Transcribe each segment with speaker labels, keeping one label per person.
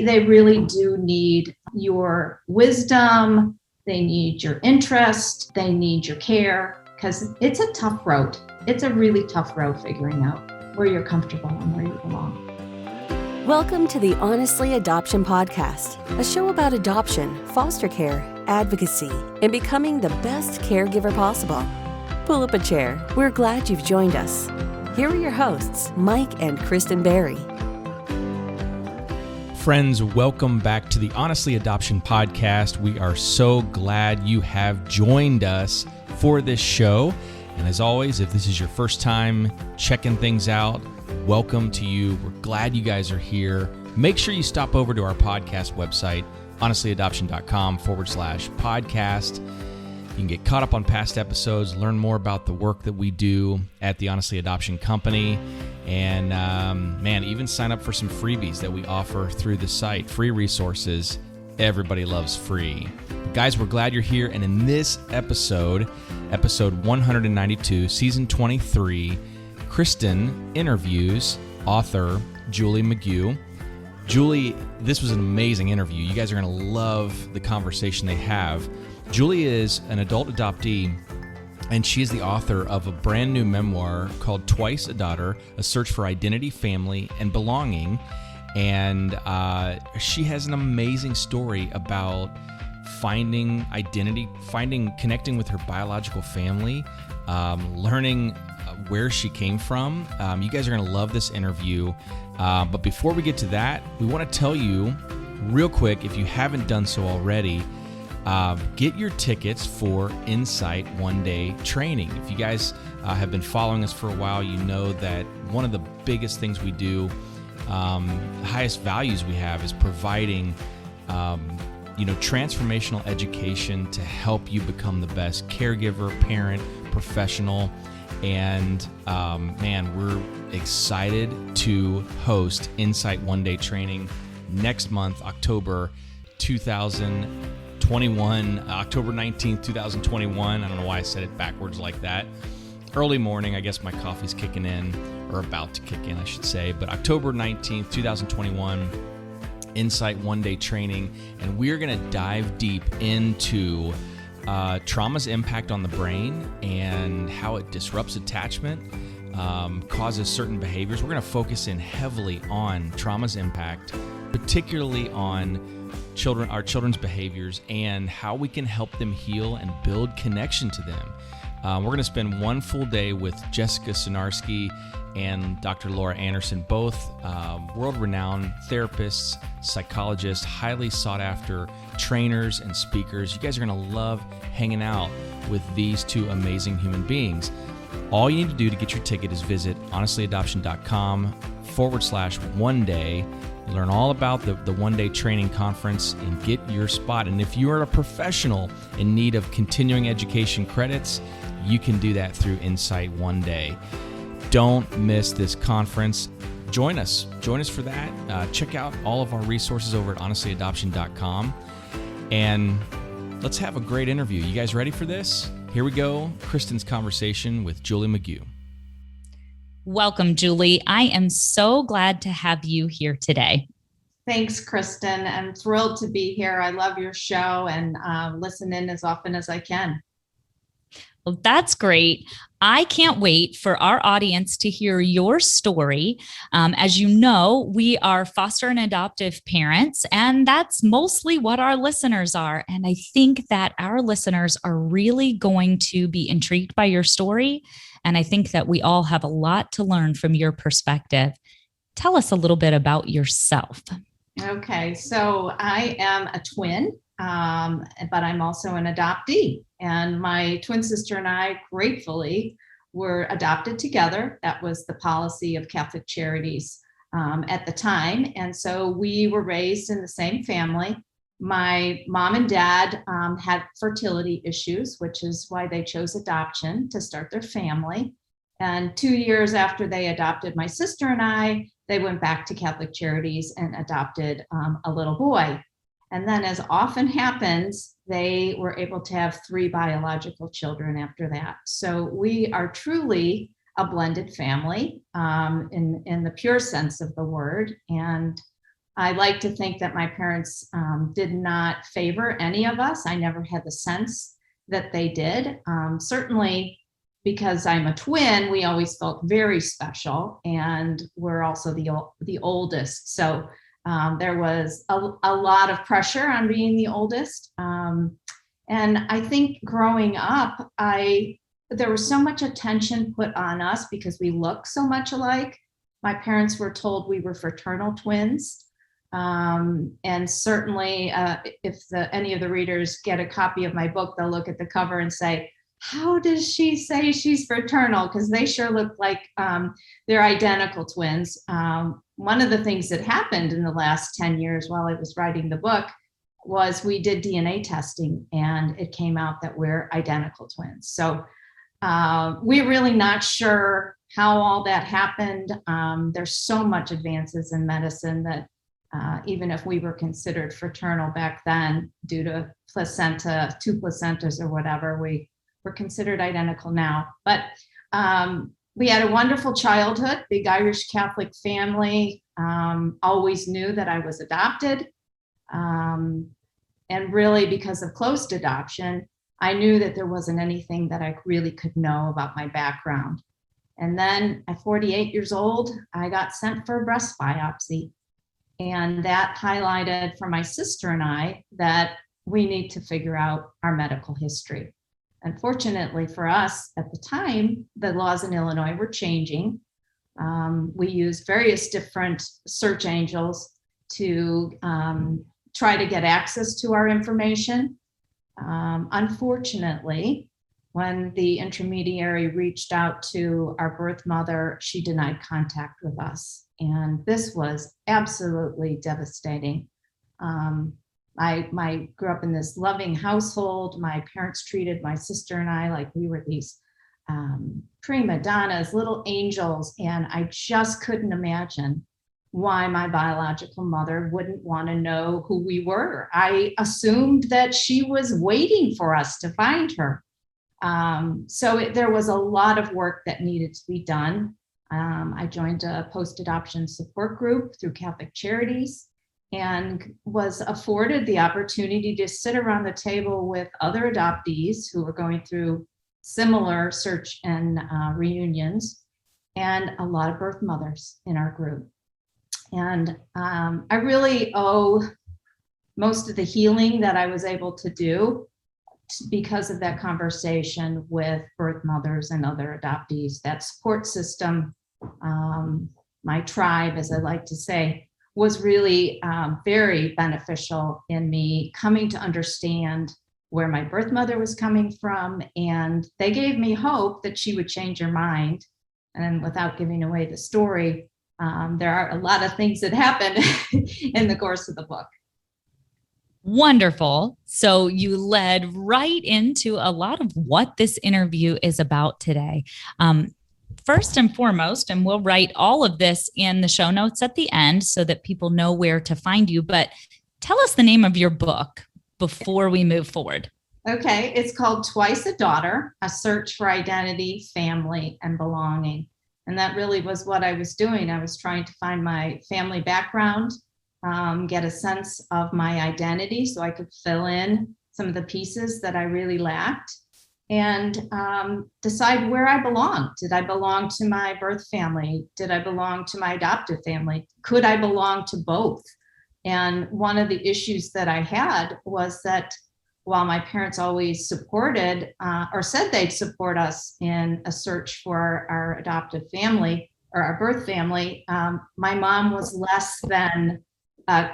Speaker 1: They really do need your wisdom. They need your interest. They need your care, because it's a tough road. It's a really tough road figuring out where you're comfortable and where you belong.
Speaker 2: Welcome to the Honestly Adoption Podcast, a show about adoption, foster care, advocacy, and becoming the best caregiver possible. Pull up a chair. We're glad you've joined us. Here are your hosts, Mike and Kristen Berry.
Speaker 3: Friends, welcome back to the Honestly Adoption Podcast. We are so glad you have joined us for this show. And as always, if this is your first time checking things out, welcome to you. We're glad you guys are here. Make sure you stop over to our podcast website, honestlyadoption.com/podcast. You can get caught up on past episodes, learn more about the work that we do at the Honestly Adoption Company, and even sign up for some freebies that we offer through the site. Free resources. Everybody loves free. But guys, we're glad you're here. And in this episode 192, season 23, Kristen interviews author Julie McGue. Julie, this was an amazing interview. You guys are going to love the conversation they have. Julie is an adult adoptee, and she is the author of a brand new memoir called Twice a Daughter, A Search for Identity, Family, and Belonging. And she has an amazing story about finding identity, connecting with her biological family, learning where she came from. You guys are going to love this interview. But before we get to that, we want to tell you real quick, if you haven't done so already, get your tickets for Insight one-day training. If you guys have been following us for a while, you know that one of the biggest things we do, the highest values we have, is providing transformational education to help you become the best caregiver, parent, professional. And we're excited to host Insight one-day training next month, October 19th, 2021. I don't know why I said it backwards like that. Early morning, I guess my coffee's kicking in, or about to kick in, I should say. But October 19th, 2021, Insight one-day training. And we're going to dive deep into trauma's impact on the brain and how it disrupts attachment, causes certain behaviors. We're going to focus in heavily on trauma's impact, particularly on our children's behaviors, and how we can help them heal and build connection to them. We're going to spend one full day with Jessica Sinarski and Dr. Laura Anderson, both world-renowned therapists, psychologists, highly sought-after trainers and speakers. You guys are going to love hanging out with these two amazing human beings. All you need to do to get your ticket is visit honestlyadoption.com/one-day. Learn all about the one-day training conference and get your spot. And if you are a professional in need of continuing education credits, you can do that through Insight One Day. Don't miss this conference. Join us for that. Check out all of our resources over at honestlyadoption.com. And let's have a great interview. You guys ready for this? Here we go. Kristen's conversation with Julie McGue.
Speaker 4: Welcome, Julie. I am so glad to have you here today.
Speaker 1: Thanks, Kristen. I'm thrilled to be here. I love your show and listen in as often as I can.
Speaker 4: Well, that's great. I can't wait for our audience to hear your story. As you know, we are foster and adoptive parents, and that's mostly what our listeners are. And I think that our listeners are really going to be intrigued by your story. And I think that we all have a lot to learn from your perspective. Tell us a little bit about yourself.
Speaker 1: Okay, so I am a twin, but I'm also an adoptee. And my twin sister and I gratefully were adopted together. That was the policy of Catholic Charities at the time. And so we were raised in the same family. My mom and dad had fertility issues, which is why they chose adoption to start their family. And 2 years after they adopted my sister and I, they went back to Catholic Charities and adopted a little boy. And then, as often happens, they were able to have 3 biological children after that. So we are truly a blended family in the pure sense of the word. And I like to think that my parents did not favor any of us. I never had the sense that they did. Certainly because I'm a twin, we always felt very special, and we're also the oldest. So there was a lot of pressure on being the oldest. And I think growing up, there was so much attention put on us because we look so much alike. My parents were told we were fraternal twins. And certainly if any of the readers get a copy of my book, they'll look at the cover and say, how does she say she's fraternal? Because they sure look like they're identical twins. One of the things that happened in the last 10 years while I was writing the book was we did DNA testing, and it came out that we're identical twins. So we're really not sure how all that happened. There's so much advances in medicine that even if we were considered fraternal back then, due to two placentas or whatever, we're considered identical now. But we had a wonderful childhood, big Irish Catholic family, always knew that I was adopted. And really, because of closed adoption, I knew that there wasn't anything that I really could know about my background. And then at 48 years old, I got sent for a breast biopsy. And that highlighted for my sister and I that we need to figure out our medical history. Unfortunately for us at the time, the laws in Illinois were changing. We used various different search angels to try to get access to our information. Unfortunately, when the intermediary reached out to our birth mother, she denied contact with us. And this was absolutely devastating. I grew up in this loving household. My parents treated my sister and I like we were these prima donnas, little angels. And I just couldn't imagine why my biological mother wouldn't want to know who we were. I assumed that she was waiting for us to find her. There was a lot of work that needed to be done. I joined a post-adoption support group through Catholic Charities and was afforded the opportunity to sit around the table with other adoptees who were going through similar search and reunions, and a lot of birth mothers in our group. And I really owe most of the healing that I was able to do because of that conversation with birth mothers and other adoptees. That support system, my tribe, as I like to say, was really very beneficial in me coming to understand where my birth mother was coming from. And they gave me hope that she would change her mind. And without giving away the story, there are a lot of things that happen in the course of the book.
Speaker 4: Wonderful. So you led right into a lot of what this interview is about today. First and foremost, and we'll write all of this in the show notes at the end so that people know where to find you, but tell us the name of your book before we move forward.
Speaker 1: Okay. It's called Twice a Daughter, A Search for Identity, Family, and Belonging. And that really was what I was doing. I was trying to find my family background, get a sense of my identity so I could fill in some of the pieces that I really lacked, and decide where I belonged. Did I belong to my birth family? Did I belong to my adoptive family? Could I belong to both? And one of the issues that I had was that while my parents always supported or said they'd support us in a search for our adoptive family or our birth family, my mom was less than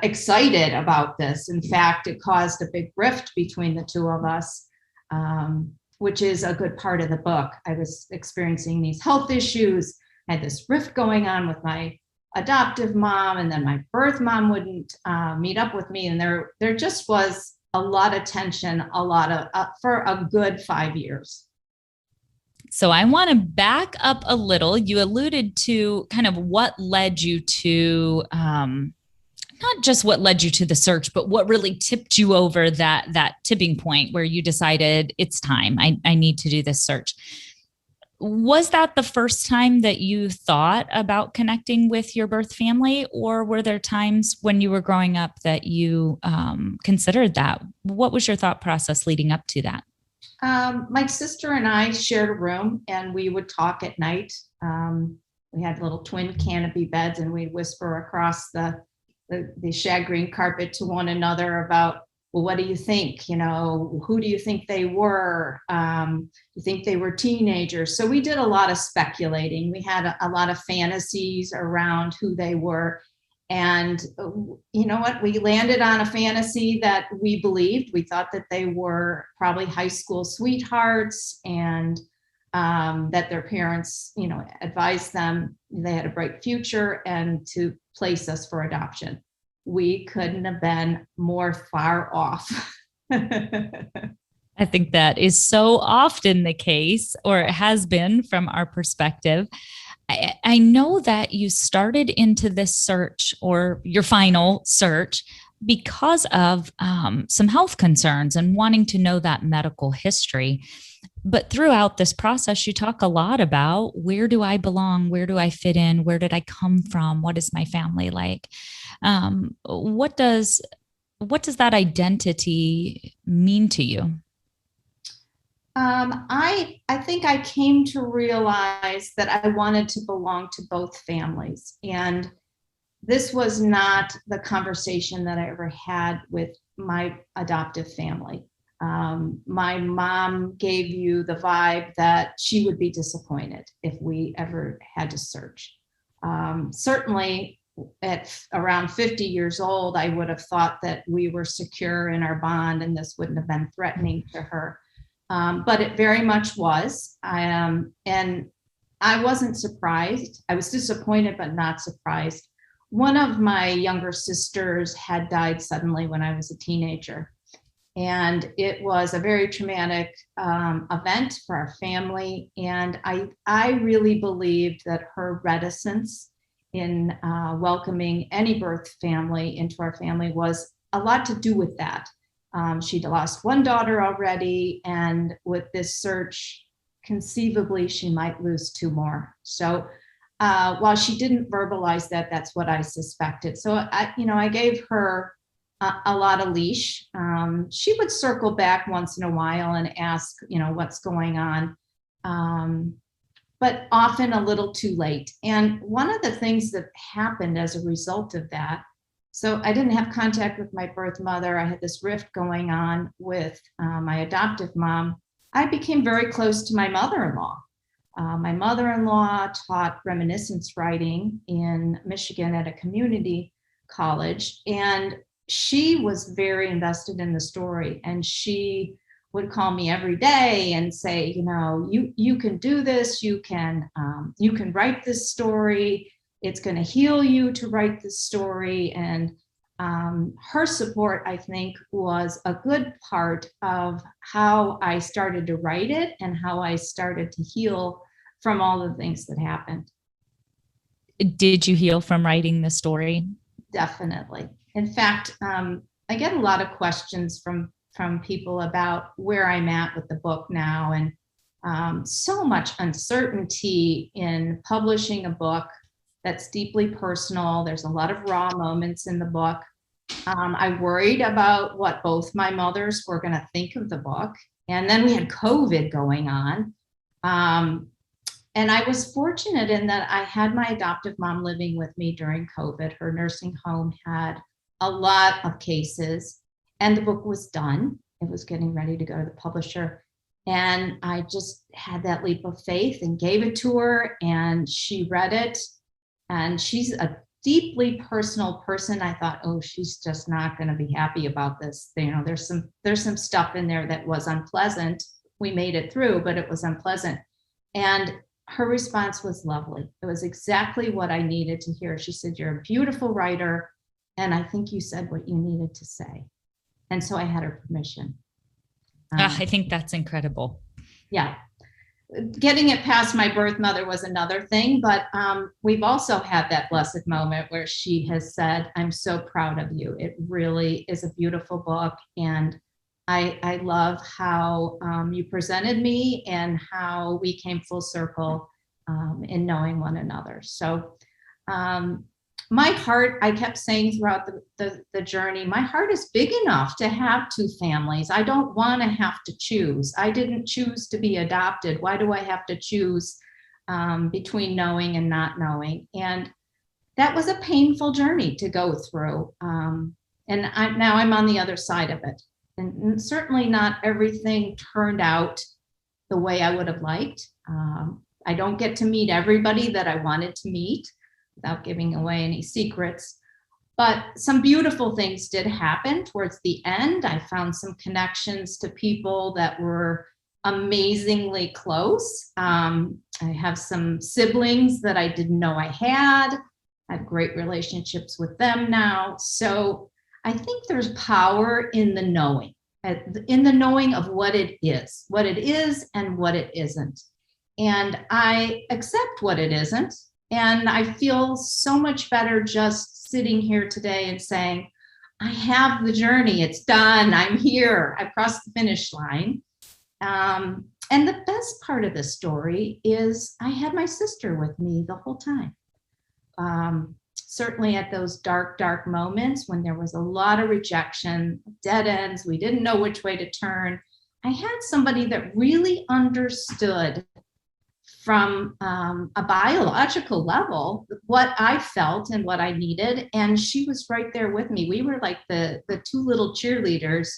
Speaker 1: excited about this. In fact, it caused a big rift between the two of us, which is a good part of the book. I was experiencing these health issues, I had this rift going on with my adoptive mom, and then my birth mom wouldn't meet up with me. And there just was a lot of tension, for a good 5 years.
Speaker 4: So I want to back up a little. You alluded to kind of what led you to, not just what led you to the search, but what really tipped you over that tipping point where you decided it's time. I need to do this search. Was that the first time that you thought about connecting with your birth family, or were there times when you were growing up that you considered that? What was your thought process leading up to that?
Speaker 1: My sister and I shared a room, and we would talk at night. We had little twin canopy beds, and we'd whisper across the shag green carpet to one another about, well, what do you think? You know, who do you think they were? You think they were teenagers? So we did a lot of speculating. We had a lot of fantasies around who they were. And you know what? We landed on a fantasy that we believed. We thought that they were probably high school sweethearts, and that their parents, you know, advised them they had a bright future and to place us for adoption. We couldn't have been more far off.
Speaker 4: I think that is so often the case, or it has been from our perspective. I know that you started into this search, or your final search, because of some health concerns and wanting to know that medical history. But throughout this process, you talk a lot about, where do I belong? Where do I fit in? Where did I come from? What is my family like? What does that identity mean to you?
Speaker 1: I think I came to realize that I wanted to belong to both families. And this was not the conversation that I ever had with my adoptive family. My mom gave you the vibe that she would be disappointed if we ever had to search. Certainly at around 50 years old, I would have thought that we were secure in our bond and this wouldn't have been threatening to her. But it very much was. And I wasn't surprised. I was disappointed, but not surprised. One of my younger sisters had died suddenly when I was a teenager. And it was a very traumatic event for our family. And I really believed that her reticence in welcoming any birth family into our family was a lot to do with that. She'd lost one daughter already, and with this search, conceivably, she might lose two more. So while she didn't verbalize that, that's what I suspected. So I gave her a lot of leash. She would circle back once in a while and ask, what's going on, but often a little too late. And one of the things that happened as a result of that, so I didn't have contact with my birth mother. I had this rift going on with my adoptive mom. I became very close to my mother-in-law. My mother-in-law taught reminiscence writing in Michigan at a community college, and she was very invested in the story. And she would call me every day and say, you can do this. You can write this story. It's going to heal you to write this story. And her support, I think, was a good part of how I started to write it and how I started to heal from all the things that happened.
Speaker 4: Did you heal from writing the story?
Speaker 1: Definitely. In fact, I get a lot of questions from people about where I'm at with the book now, and so much uncertainty in publishing a book that's deeply personal. There's a lot of raw moments in the book. I worried about what both my mothers were going to think of the book. And then we had COVID going on. And I was fortunate in that I had my adoptive mom living with me during COVID. Her nursing home had a lot of cases, and the book was done. It was getting ready to go to the publisher. And I just had that leap of faith and gave it to her, and she read it. And she's a deeply personal person. I thought, oh, she's just not going to be happy about this. There's some stuff in there that was unpleasant. We made it through, but it was unpleasant. And her response was lovely. It was exactly what I needed to hear. She said, "You're a beautiful writer, and I think you said what you needed to say." And so I had her permission.
Speaker 4: I think that's incredible.
Speaker 1: Yeah. Getting it past my birth mother was another thing, but we've also had that blessed moment where she has said, "I'm so proud of you. It really is a beautiful book, and I love how you presented me and how we came full circle in knowing one another. So my heart, I kept saying throughout the journey, my heart is big enough to have two families. I don't want to have to choose. I didn't choose to be adopted. Why do I have to choose between knowing and not knowing? And that was a painful journey to go through. And now I'm on the other side of it. And certainly not everything turned out the way I would have liked. I don't get to meet everybody that I wanted to meet without giving away any secrets. But some beautiful things did happen towards the end. I found some connections to people that were amazingly close. I have some siblings that I didn't know I had. I have great relationships with them now. So I think there's power in the knowing of what it is and what it isn't. And I accept what it isn't. And I feel so much better just sitting here today and saying, I have the journey. It's done. I'm here. I crossed the finish line. And the best part of the story is I had my sister with me the whole time. Certainly at those dark, dark moments when there was a lot of rejection, dead ends, we didn't know which way to turn. I had somebody that really understood from a biological level what I felt and what I needed. And she was right there with me. We were like the two little cheerleaders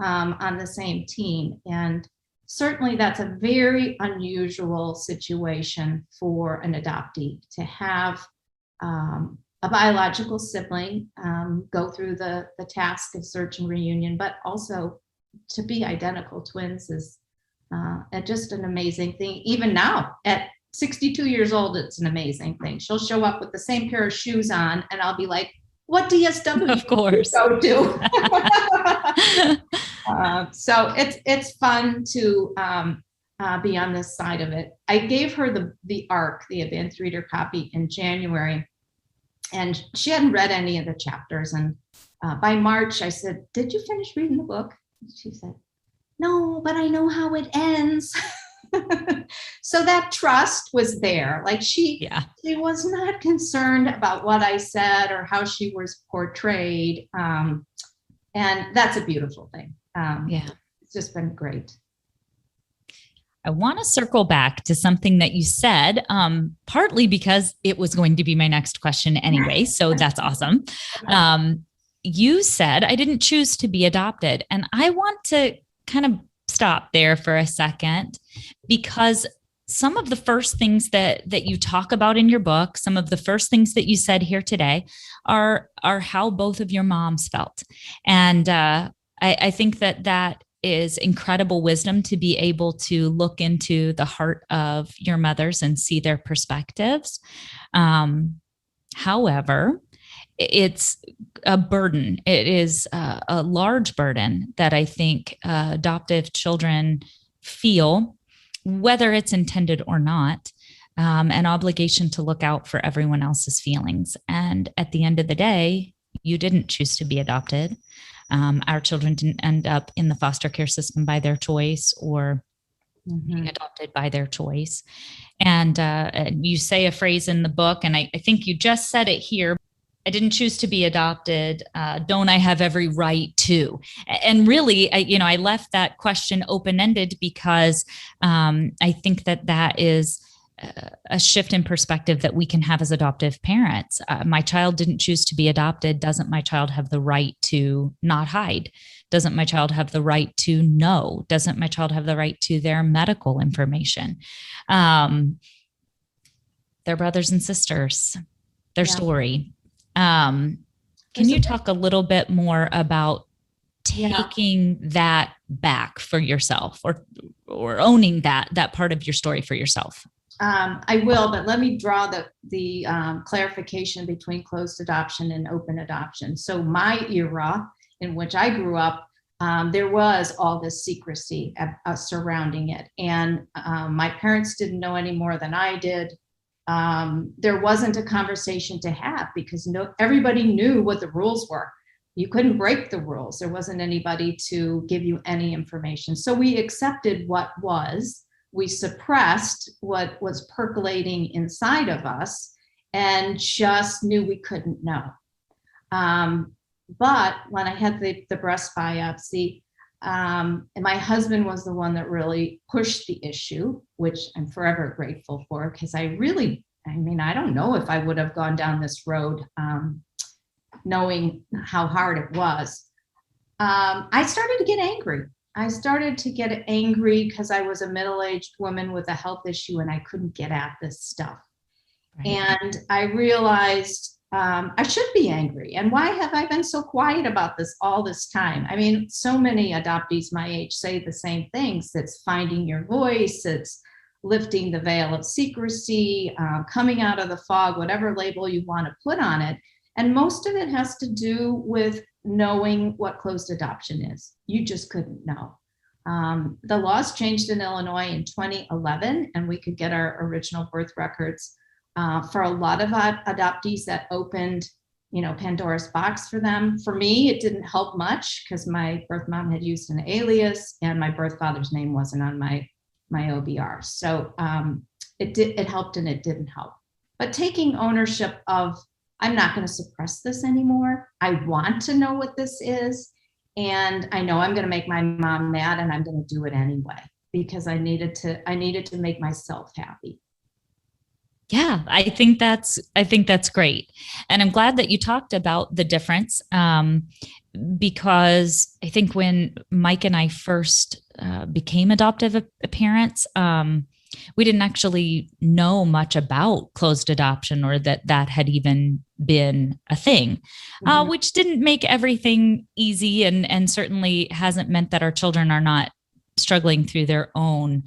Speaker 1: on the same team. And certainly that's a very unusual situation for an adoptee to have a biological sibling go through the task of search and reunion, but also to be identical twins is just an amazing thing. Even now at 62 years old, it's an amazing thing. She'll show up with the same pair of shoes on and I'll be like, what DSW
Speaker 4: of course
Speaker 1: go to? So it's fun to be on this side of it. I gave her the ARC, the advanced reader copy, in January. And she hadn't read any of the chapters. And by March, I said, did you finish reading the book? And she said, no, but I know how it ends. So that trust was there. Like she was not concerned about what I said or how she was portrayed. And that's a beautiful thing. It's just been great.
Speaker 4: I want to circle back to something that you said, partly because it was going to be my next question anyway. So that's awesome. You said, I didn't choose to be adopted. And I want to kind of stop there for a second, because some of the first things that you talk about in your book, some of the first things that you said here today are how both of your moms felt. And I think that is incredible wisdom to be able to look into the heart of your mothers and see their perspectives. However, it's a burden. It is a large burden that I think adoptive children feel, whether it's intended or not, an obligation to look out for everyone else's feelings. And at the end of the day, you didn't choose to be adopted. Our children didn't end up in the foster care system by their choice or being adopted by their choice. And you say a phrase in the book, and I think you just said it here, I didn't choose to be adopted. Don't I have every right to? And really, I left that question open-ended because I think that is a shift in perspective that we can have as adoptive parents. My child didn't choose to be adopted. Doesn't my child have the right to not hide? Doesn't my child have the right to know? Doesn't my child have the right to their medical information? Their brothers and sisters, their story. Can you talk a little bit more about taking that back for yourself or owning that part of your story for yourself?
Speaker 1: I will, but let me draw the clarification between closed adoption and open adoption. So my era in which I grew up, there was all this secrecy surrounding it. And my parents didn't know any more than I did. There wasn't a conversation to have because everybody knew what the rules were. you couldn't break the rules. There wasn't anybody to give you any information. So we accepted what was, we suppressed what was percolating inside of us and just knew we couldn't know. But when I had the breast biopsy, and my husband was the one that really pushed the issue, which I'm forever grateful for, because I don't know if I would have gone down this road, knowing how hard it was. I started to get angry. Because I was a middle-aged woman with a health issue and I couldn't get at this stuff. Right. And I realized I should be angry. And why have I been so quiet about this all this time? I mean, so many adoptees my age say the same things. It's finding your voice. It's lifting the veil of secrecy, coming out of the fog, whatever label you want to put on it. And most of it has to do with knowing what closed adoption is. You just couldn't know. The laws changed in Illinois in 2011, and we could get our original birth records. For a lot of adoptees, that opened, Pandora's box for them. For me, it didn't help much because my birth mom had used an alias and my birth father's name wasn't on my OBR. So it helped and it didn't help. But taking ownership of, I'm not going to suppress this anymore. I want to know what this is. And I know I'm going to make my mom mad, and I'm going to do it anyway because I needed to make myself happy.
Speaker 4: Yeah, I think that's great. And I'm glad that you talked about the difference, because I think when Mike and I first became adoptive parents, we didn't actually know much about closed adoption or that had even been a thing, which didn't make everything easy and certainly hasn't meant that our children are not struggling through their own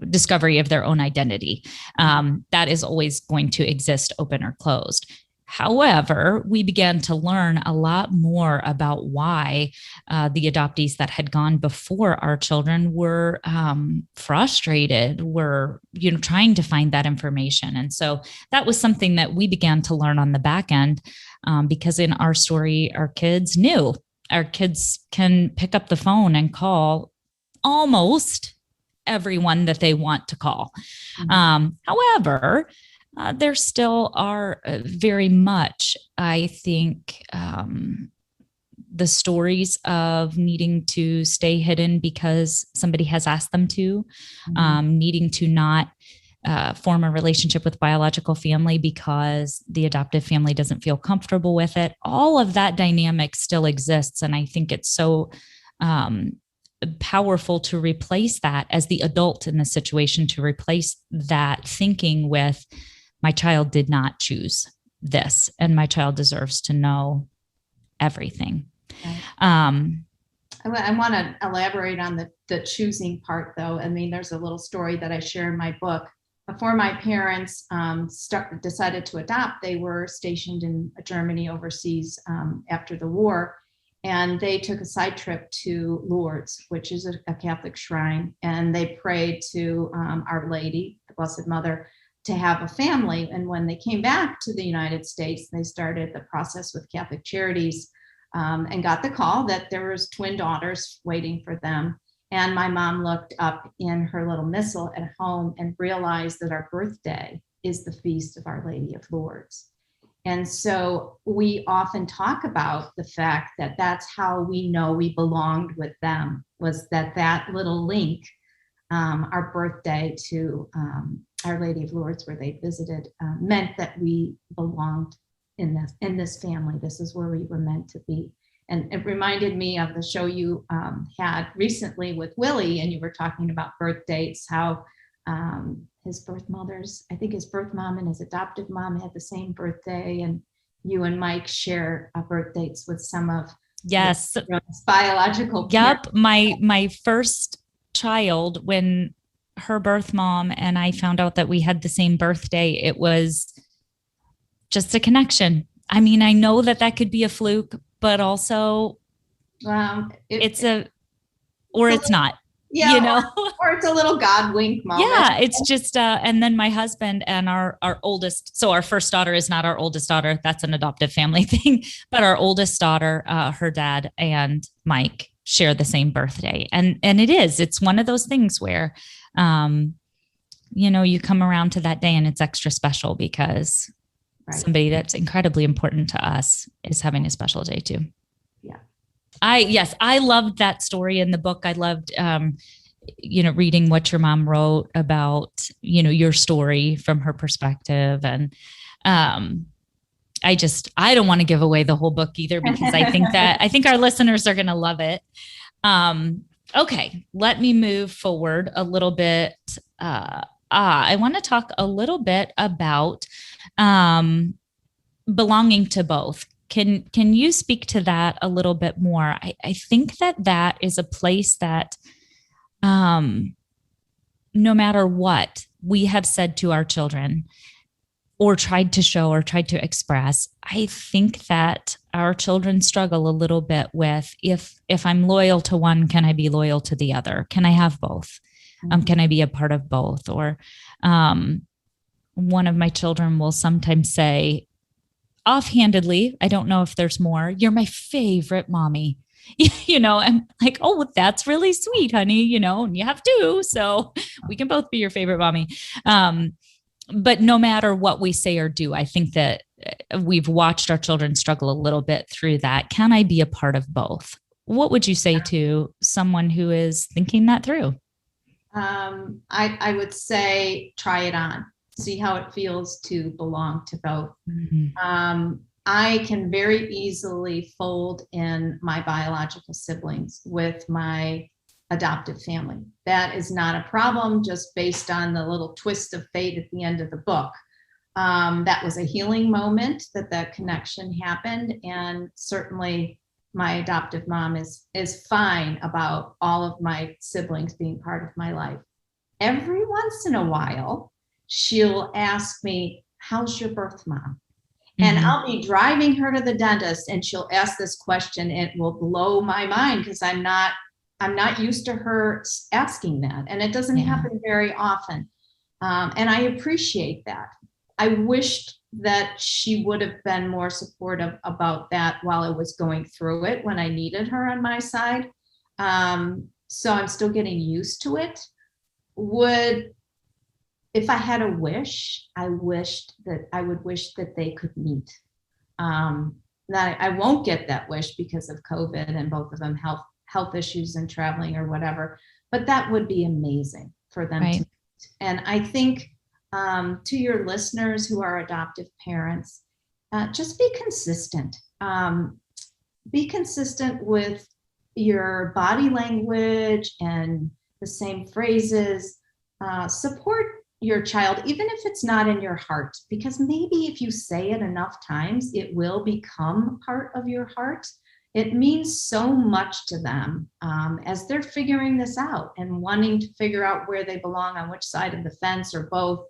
Speaker 4: discovery of their own identity. That is always going to exist, open or closed. However, we began to learn a lot more about why the adoptees that had gone before our children were frustrated, were trying to find that information. And so that was something that we began to learn on the back end, because in our story, our kids knew. Our kids can pick up the phone and call almost everyone that they want to call. However, there still are very much, I think, the stories of needing to stay hidden because somebody has asked them to, needing to not form a relationship with biological family because the adoptive family doesn't feel comfortable with it. All of that dynamic still exists. And I think it's so powerful to replace that as the adult in the situation, to replace that thinking with, my child did not choose this, and my child deserves to know everything.
Speaker 1: Right. I want to elaborate on the choosing part, though. I mean, there's a little story that I share in my book. Before my parents decided to adopt, they were stationed in Germany overseas after the war. And they took a side trip to Lourdes, which is a Catholic shrine. And they prayed to Our Lady, the Blessed Mother, to have a family. And when they came back to the United States, they started the process with Catholic Charities and got the call that there was twin daughters waiting for them. And my mom looked up in her little missal at home and realized that our birthday is the feast of Our Lady of Lourdes. And so we often talk about the fact that that's how we know we belonged with them, was that little link, our birthday to Our Lady of Lourdes, where they visited, meant that we belonged in this family. This is where we were meant to be. And it reminded me of the show you had recently with Willie, and you were talking about birth dates, how his birth mothers, I think his birth mom and his adoptive mom had the same birthday, and you and Mike share birth dates with some of
Speaker 4: his
Speaker 1: biological
Speaker 4: parents. Yep. My first child, when her birth mom and I found out that we had the same birthday, it was just a connection. I mean, I know that could be a fluke, but also it's not.
Speaker 1: Yeah,
Speaker 4: you know?
Speaker 1: or it's a little God wink moment.
Speaker 4: Yeah, it's just, and then my husband and our oldest, so our first daughter is not our oldest daughter. That's an adoptive family thing. But our oldest daughter, her dad and Mike share the same birthday. And it's one of those things where, you come around to that day and it's extra special because somebody that's incredibly important to us is having a special day too.
Speaker 1: Yeah.
Speaker 4: I loved that story in the book. I loved, reading what your mom wrote about, your story from her perspective. And, I don't want to give away the whole book either, because I think our listeners are going to love it. Okay. Let me move forward a little bit. I want to talk a little bit about, belonging to both. Can you speak to that a little bit more? I think that is a place that, no matter what we have said to our children or tried to show or tried to express, I think that our children struggle a little bit with, if I'm loyal to one, can I be loyal to the other? Can I have both? Can I be a part of both? Or one of my children will sometimes say offhandedly, I don't know if there's more, "You're my favorite mommy." I'm like, "Oh, well, that's really sweet, honey, and you have two, so we can both be your favorite mommy." But no matter what we say or do, I think that we've watched our children struggle a little bit through that. Can I be a part of both? What would you say to someone who is thinking that through?
Speaker 1: I would say try it on. See how it feels to belong to both. Mm-hmm. I can very easily fold in my biological siblings with my adoptive family. That is not a problem, just based on the little twist of fate at the end of the book. That was a healing moment that connection happened. And certainly my adoptive mom is fine about all of my siblings being part of my life. Every once in a while, she'll ask me, "How's your birth mom?" And I'll be driving her to the dentist and she'll ask this question. It will blow my mind because I'm not used to her asking that. And it doesn't happen very often. And I appreciate that. I wished that she would have been more supportive about that while I was going through it, when I needed her on my side. So I'm still getting used to it. If I had a wish, I would wish that they could meet. That I won't get that wish because of COVID and both of them health issues and traveling or whatever, but that would be amazing for them to meet. And I think to your listeners who are adoptive parents, just be consistent. Be consistent with your body language and the same phrases. Support your child, even if it's not in your heart, because maybe if you say it enough times, it will become part of your heart. It means so much to them as they're figuring this out and wanting to figure out where they belong on which side of the fence or both.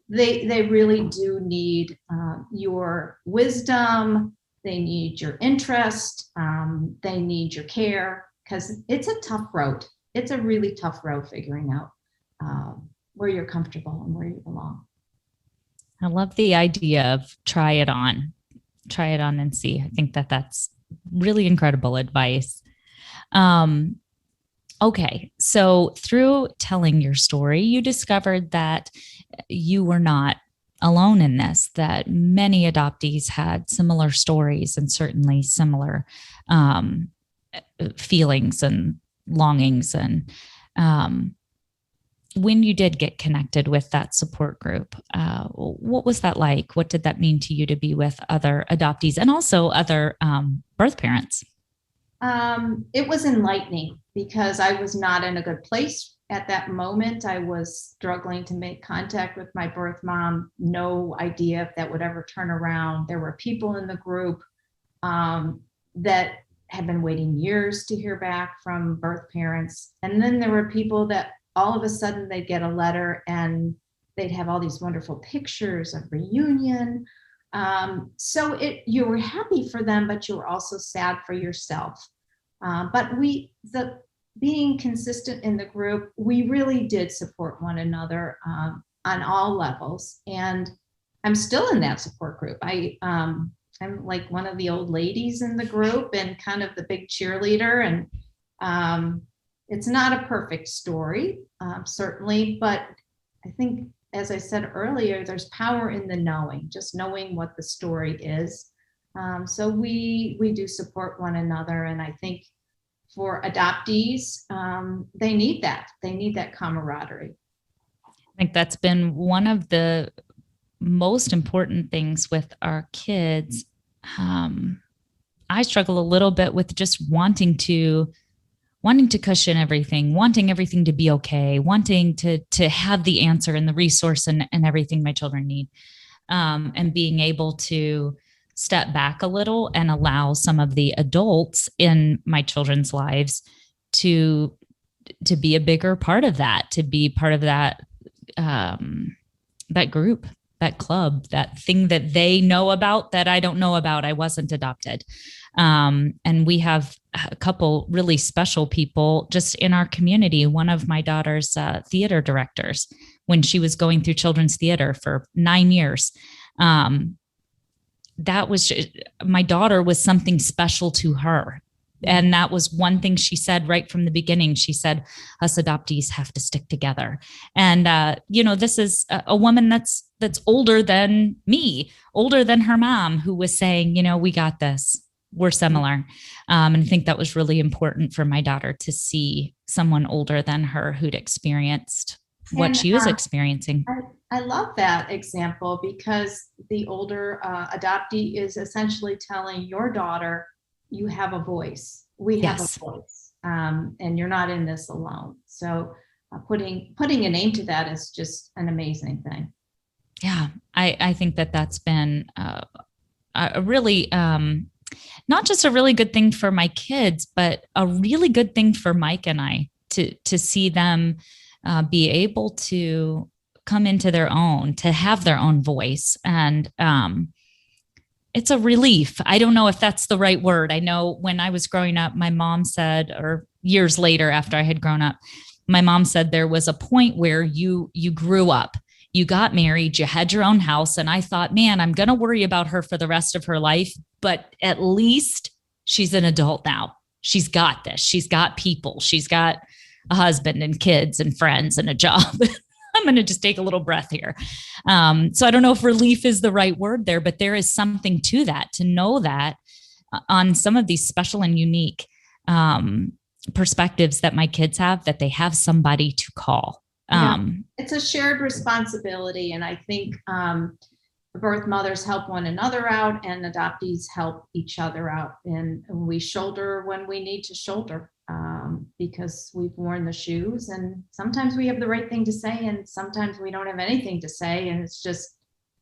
Speaker 1: They really do need your wisdom. They need your interest. They need your care, because it's a tough road. It's a really tough road figuring out where you're comfortable and where you belong.
Speaker 4: I love the idea of try it on and see. I think that's really incredible advice. Okay. So through telling your story, you discovered that you were not alone in this, that many adoptees had similar stories and certainly similar feelings and longings. And when you did get connected with that support group, what was that like? What did that mean to you to be with other adoptees and also other birth parents?
Speaker 1: It was enlightening because I was not in a good place at that moment. I was struggling to make contact with my birth mom. No idea if that would ever turn around. There were people in the group that had been waiting years to hear back from birth parents. And then there were people that all of a sudden they'd get a letter and they'd have all these wonderful pictures of reunion. So you were happy for them, but you were also sad for yourself. But being consistent in the group, we really did support one another on all levels. And I'm still in that support group. I'm like one of the old ladies in the group and kind of the big cheerleader. And it's not a perfect story, certainly, but I think, as I said earlier, there's power in the knowing, just knowing what the story is. So we do support one another. And I think for adoptees, they need that. They need that camaraderie.
Speaker 4: I think that's been one of the most important things with our kids. I struggle a little bit with just wanting to cushion everything, wanting everything to be okay, wanting to have the answer and the resource and everything my children need, and being able to step back a little and allow some of the adults in my children's lives to be a bigger part of that, to be part of that, that group, that club, that thing that they know about that I don't know about. I wasn't adopted. And we have a couple really special people just in our community. One of my daughter's theater directors, when she was going through children's theater for 9 years, that was my daughter was something special to her. And that was one thing she said right from the beginning. She said, us adoptees have to stick together. And, this is a woman that's older than me, older than her mom, who was saying, we got this. We're similar. And I think that was really important for my daughter to see someone older than her who'd experienced what she was experiencing.
Speaker 1: I love that example, because the older adoptee is essentially telling your daughter, you have a voice. We have a voice, and you're not in this alone. So putting a name to that is just an amazing thing.
Speaker 4: Yeah, I think that's been a really, not just a really good thing for my kids, but a really good thing for Mike and I to see them be able to come into their own, to have their own voice. And it's a relief. I don't know if that's the right word. I know when I was growing up, my mom said, or years later after I had grown up, my mom said there was a point where you grew up, you got married, you had your own house. And I thought, man, I'm going to worry about her for the rest of her life, but at least she's an adult now. She's got this. She's got people. She's got a husband and kids and friends and a job. I'm going to just take a little breath here. So I don't know if relief is the right word there, but there is something to that, to know that on some of these special and unique perspectives that my kids have, that they have somebody to call.
Speaker 1: It's a shared responsibility. And I think birth mothers help one another out, and adoptees help each other out. And we shoulder when we need to shoulder, because we've worn the shoes, and sometimes we have the right thing to say, and sometimes we don't have anything to say. And it's just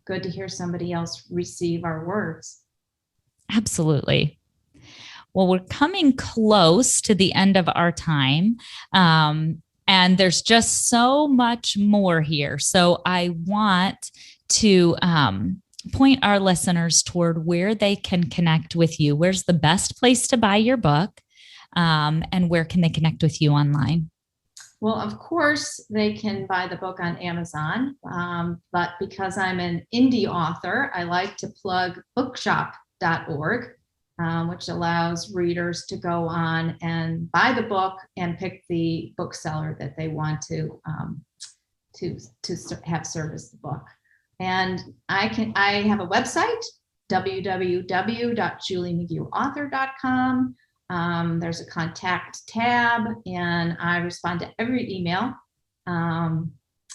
Speaker 1: good to hear somebody else receive our words.
Speaker 4: Absolutely. Well, we're coming close to the end of our time. And there's just so much more here. So I want to point our listeners toward where they can connect with you. Where's the best place to buy your book? And where can they connect with you online?
Speaker 1: Well, of course, they can buy the book on Amazon. But because I'm an indie author, I like to plug bookshop.org. Which allows readers to go on and buy the book and pick the bookseller that they want to have service the book. And I have a website, www.juliemcgueauthor.com. There's a contact tab, and I respond to every email. And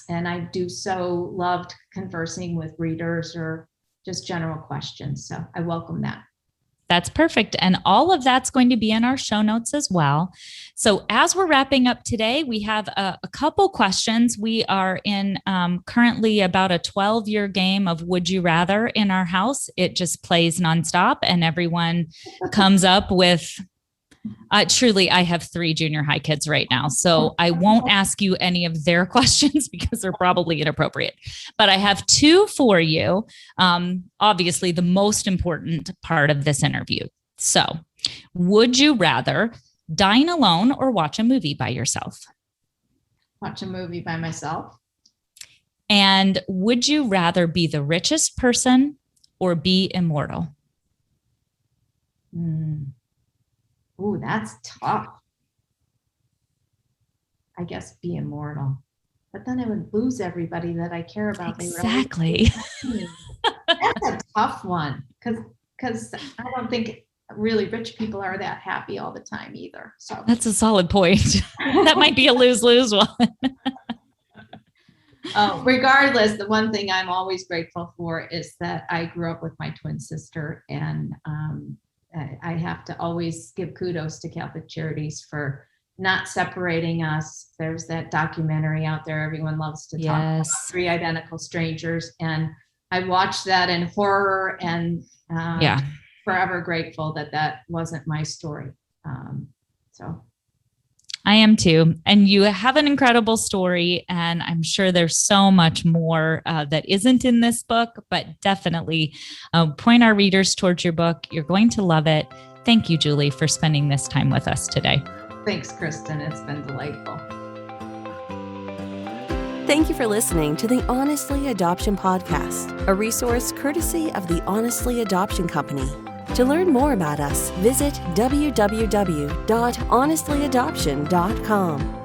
Speaker 1: I do so loved conversing with readers or just general questions. So I welcome that.
Speaker 4: That's perfect. And all of that's going to be in our show notes as well. So as we're wrapping up today, we have a couple questions. We are in currently about a 12-year game of Would You Rather in our house. It just plays nonstop, and everyone comes up with, truly, I have 3 junior high kids right now, so I won't ask you any of their questions because they're probably inappropriate. But I have 2 for you. Obviously, the most important part of this interview. So, would you rather dine alone or watch a movie by yourself?
Speaker 1: Watch a movie by myself.
Speaker 4: And would you rather be the richest person or be immortal?
Speaker 1: Ooh, that's tough. I guess be immortal. But then I would lose everybody that I care about.
Speaker 4: Exactly.
Speaker 1: That's a tough one because I don't think really rich people are that happy all the time either. So
Speaker 4: that's a solid point. That might be a lose-lose one.
Speaker 1: Regardless, the one thing I'm always grateful for is that I grew up with my twin sister, and I have to always give kudos to Catholic Charities for not separating us. There's that documentary out there everyone loves to talk about, Three Identical Strangers, and I watched that in horror and forever grateful that wasn't my story. So
Speaker 4: I am too. And you have an incredible story, and I'm sure there's so much more that isn't in this book, but definitely point our readers towards your book. You're going to love it. Thank you, Julie, for spending this time with us today.
Speaker 1: Thanks, Kristen. It's been delightful.
Speaker 2: Thank you for listening to the Honestly Adoption Podcast, a resource courtesy of the Honestly Adoption Company. To learn more about us, visit www.honestlyadoption.com.